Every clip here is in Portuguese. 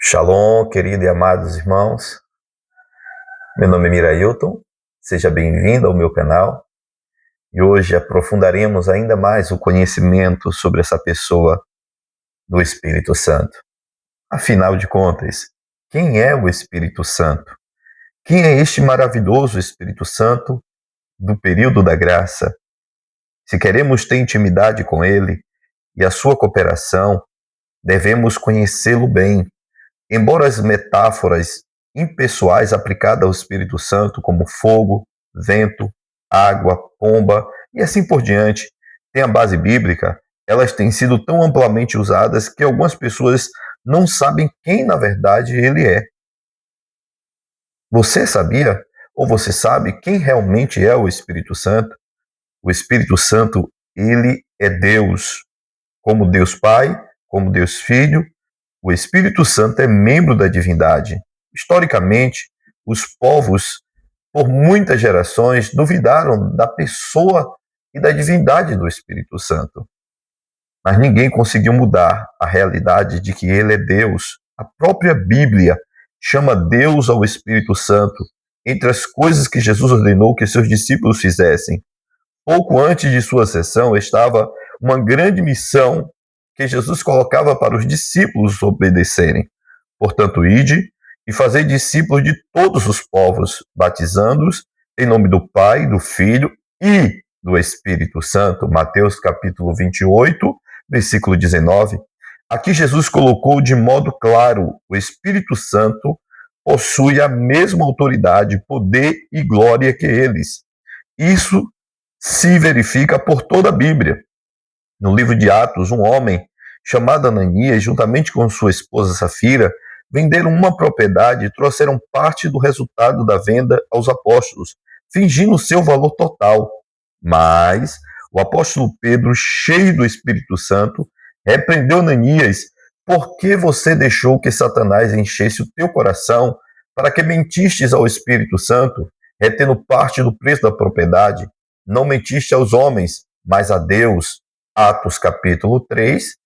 Shalom, querido e amados irmãos. Meu nome é Mirailton, seja bem-vindo ao meu canal. E hoje aprofundaremos ainda mais o conhecimento sobre essa pessoa do Espírito Santo. Afinal de contas, quem é o Espírito Santo? Quem é este maravilhoso Espírito Santo do período da graça? Se queremos ter intimidade com ele e a sua cooperação, devemos conhecê-lo bem. Embora as metáforas impessoais aplicadas ao Espírito Santo, como fogo, vento, água, pomba e assim por diante, tenham base bíblica, elas têm sido tão amplamente usadas que algumas pessoas não sabem quem na verdade ele é. Você sabia ou você sabe quem realmente é o Espírito Santo? O Espírito Santo, ele é Deus, como Deus Pai, como Deus Filho. O Espírito Santo é membro da divindade. Historicamente, os povos, por muitas gerações, duvidaram da pessoa e da divindade do Espírito Santo. Mas ninguém conseguiu mudar a realidade de que ele é Deus. A própria Bíblia chama Deus ao Espírito Santo entre as coisas que Jesus ordenou que seus discípulos fizessem. Pouco antes de sua ascensão estava uma grande missão que Jesus colocava para os discípulos obedecerem. Portanto, ide e fazei discípulos de todos os povos, batizando-os em nome do Pai, do Filho e do Espírito Santo. Mateus capítulo 28, versículo 19. Aqui Jesus colocou de modo claro: o Espírito Santo possui a mesma autoridade, poder e glória que eles. Isso se verifica por toda a Bíblia. No livro de Atos, um homem chamado Ananias, juntamente com sua esposa Safira, venderam uma propriedade e trouxeram parte do resultado da venda aos apóstolos, fingindo seu valor total. Mas o apóstolo Pedro, cheio do Espírito Santo, repreendeu Ananias: por que você deixou que Satanás enchesse o teu coração para que mentistes ao Espírito Santo, retendo parte do preço da propriedade? Não mentiste aos homens, mas a Deus. Atos capítulo 3,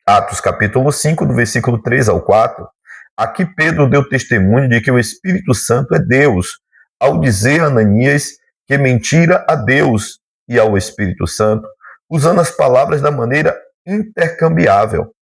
Atos capítulo 5, do versículo 3 ao 4. Aqui Pedro deu testemunho de que o Espírito Santo é Deus, ao dizer a Ananias que mentira a Deus e ao Espírito Santo, usando as palavras da maneira intercambiável.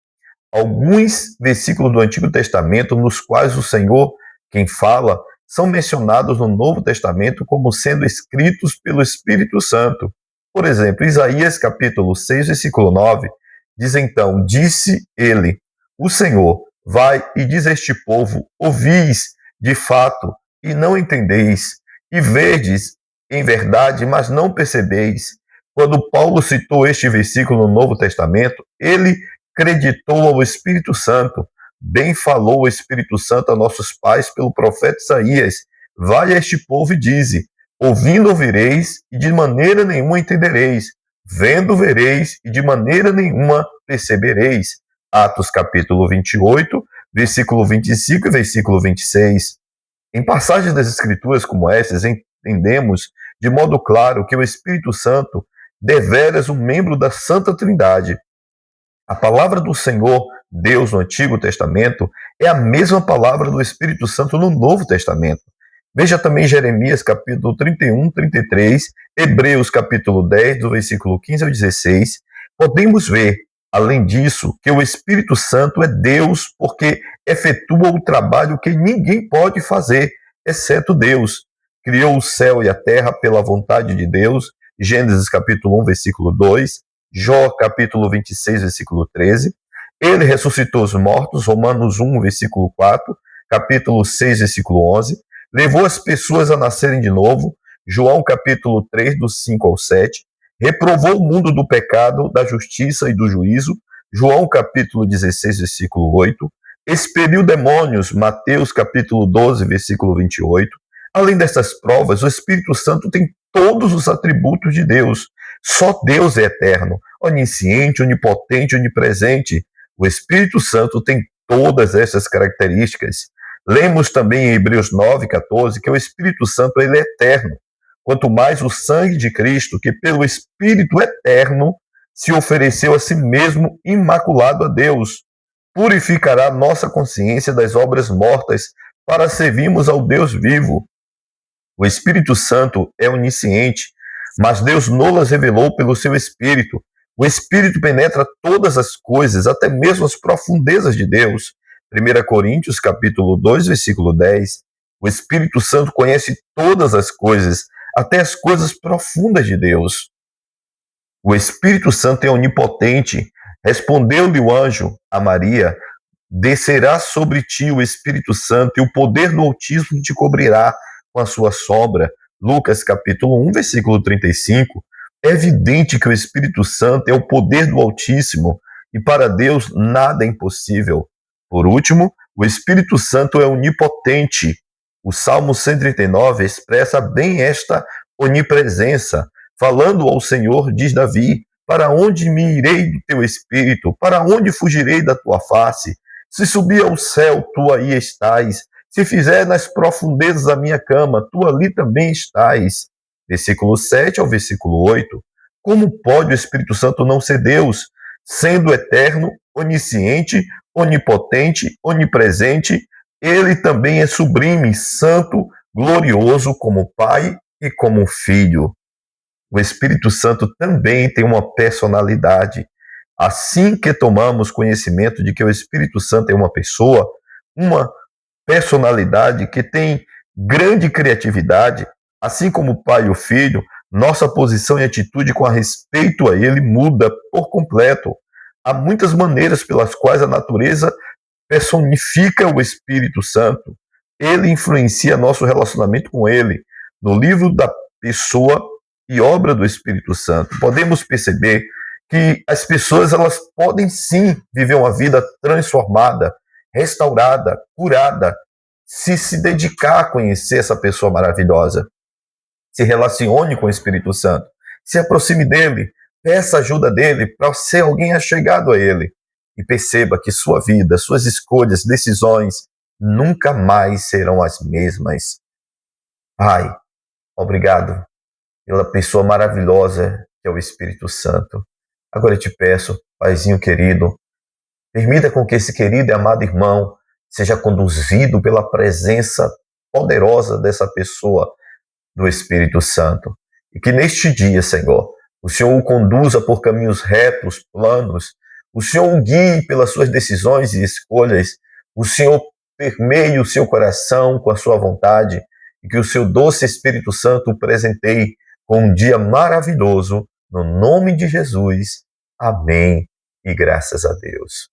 Alguns versículos do Antigo Testamento nos quais o Senhor, quem fala, são mencionados no Novo Testamento como sendo escritos pelo Espírito Santo. Por exemplo, Isaías capítulo 6, versículo 9, diz então: disse ele, o Senhor, vai e diz a este povo: ouvis de fato e não entendeis, e vedes em verdade, mas não percebeis. Quando Paulo citou este versículo no Novo Testamento, ele creditou ao Espírito Santo. Bem falou o Espírito Santo a nossos pais pelo profeta Isaías: vai a este povo e dize: ouvindo ouvireis e de maneira nenhuma entendereis, vendo vereis e de maneira nenhuma percebereis. Atos capítulo 28, versículo 25 e versículo 26. Em passagens das Escrituras como essas, entendemos de modo claro que o Espírito Santo deveras um membro da Santa Trindade. A palavra do Senhor, Deus, no Antigo Testamento, é a mesma palavra do Espírito Santo no Novo Testamento. Veja também Jeremias capítulo 31, 33, Hebreus capítulo 10, do versículo 15 ao 16. Podemos ver, além disso, que o Espírito Santo é Deus porque efetua o trabalho que ninguém pode fazer, exceto Deus. Criou o céu e a terra pela vontade de Deus, Gênesis capítulo 1, versículo 2, Jó capítulo 26, versículo 13. Ele ressuscitou os mortos, Romanos 1, versículo 4, capítulo 6, versículo 11. Levou as pessoas a nascerem de novo, João capítulo 3, do 5 ao 7. Reprovou o mundo do pecado, da justiça e do juízo, João capítulo 16, versículo 8. Expeliu demônios, Mateus capítulo 12, versículo 28. Além dessas provas, o Espírito Santo tem todos os atributos de Deus. Só Deus é eterno, onisciente, onipotente, onipresente. O Espírito Santo tem todas essas características. Lemos também em Hebreus 9, 14, que o Espírito Santo ele é eterno. Quanto mais o sangue de Cristo, que pelo Espírito eterno se ofereceu a si mesmo imaculado a Deus. purificará nossa consciência das obras mortas para servirmos ao Deus vivo. O Espírito Santo é onisciente, mas Deus nolas revelou pelo seu Espírito. O Espírito penetra todas as coisas, até mesmo as profundezas de Deus. 1 Coríntios, capítulo 2, versículo 10. O Espírito Santo conhece todas as coisas, até as coisas profundas de Deus. O Espírito Santo é onipotente. Respondeu-lhe o anjo a Maria: descerá sobre ti o Espírito Santo e o poder do Altíssimo te cobrirá com a sua sombra. Lucas capítulo 1, versículo 35. É evidente que o Espírito Santo é o poder do Altíssimo e para Deus nada é impossível. Por último, o Espírito Santo é onipotente. O Salmo 139 expressa bem esta onipresença. Falando ao Senhor, diz Davi: para onde me irei do teu Espírito? Para onde fugirei da tua face? Se subir ao céu, tu aí estás. Se fizer nas profundezas da minha cama, tu ali também estás. Versículo 7 ao versículo 8. Como pode o Espírito Santo não ser Deus, sendo eterno, onisciente, onipotente, onipresente? Ele também é sublime, santo, glorioso como Pai e como Filho. O Espírito Santo também tem uma personalidade. Assim que tomamos conhecimento de que o Espírito Santo é uma pessoa, uma personalidade que tem grande criatividade, assim como o Pai e o Filho, nossa posição e atitude com respeito a ele muda por completo. Há muitas maneiras pelas quais a natureza personifica o Espírito Santo. Ele influencia nosso relacionamento com ele. No livro da pessoa e obra do Espírito Santo, podemos perceber que as pessoas elas podem sim viver uma vida transformada, restaurada, curada, se dedicar a conhecer essa pessoa maravilhosa. Se relacione com o Espírito Santo, se aproxime dele, peça ajuda dele para ser alguém achegado a ele e perceba que sua vida, suas escolhas, decisões nunca mais serão as mesmas. Pai, obrigado pela pessoa maravilhosa que é o Espírito Santo. Agora eu te peço, Paizinho querido, permita com que esse querido e amado irmão seja conduzido pela presença poderosa dessa pessoa do Espírito Santo. E que neste dia, Senhor, o Senhor o conduza por caminhos retos, planos, o Senhor o guie pelas suas decisões e escolhas, o Senhor permeie o seu coração com a sua vontade e que o seu doce Espírito Santo o presenteie com um dia maravilhoso, no nome de Jesus. Amém e graças a Deus.